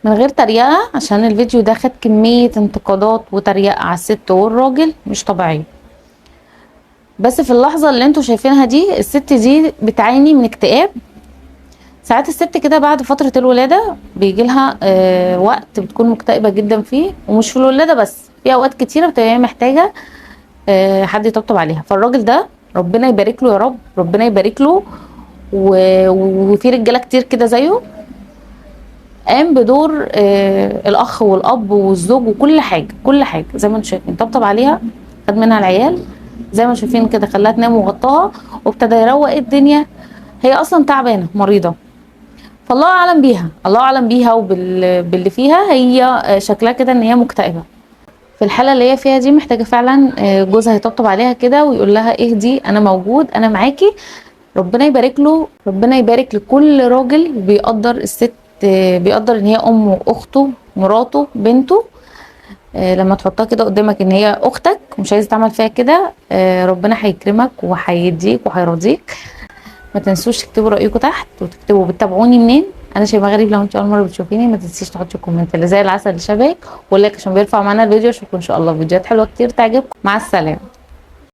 من غير تريقة، عشان الفيديو ده خد كمية انتقادات وتريقة على الست والراجل مش طبيعية. بس في اللحظة اللي انتوا شايفينها دي، الست دي بتعاني من اكتئاب. ساعات الست كده بعد فترة الولادة بيجيلها وقت بتكون مكتئبة جدا فيه، ومش في الولادة بس، في اوقات كتيرة بتبقى محتاجة حد يطبطب عليها. فالراجل ده ربنا يبارك له يا رب، ربنا يبارك له، وفي رجالة كتير كده زيه قام بدور الاخ والاب والزوج وكل حاجه، كل حاجه زي ما انتم شايفين. طبطب عليها، خد منها العيال زي ما شايفين كده، خلاها تنام وغطاها، وابتدى يروق الدنيا. هي اصلا تعبانه مريضه، فالله اعلم بيها، الله اعلم بيها وباللي فيها. هي شكلها كده ان هي مكتئبه. في الحاله اللي هي فيها دي محتاجه فعلا جوزها يطبطب عليها كده ويقول لها اهدي، انا موجود، انا معاكي. ربنا يبارك له، ربنا يبارك لكل راجل بيقدر الست، بيقدر ان هي امه، اخته، مراته، بنته. لما تحطها كده قدامك ان هي اختك ومش عايز تعمل فيها كده، ربنا هيكرمك وهيديك وهيرضيك. ما تنسوش تكتبوا رايكم تحت، وتكتبوا بتتابعوني منين. انا شيماء غريب، لو انت اول مره بتشوفيني ما تنسيش تحطي الكومنت اللي زي العسل اللي شبهك، واللايك عشان بيرفع معانا الفيديو. اشوفكم ان شاء الله فيديوهات حلوه كتير تعجبكم. مع السلامه.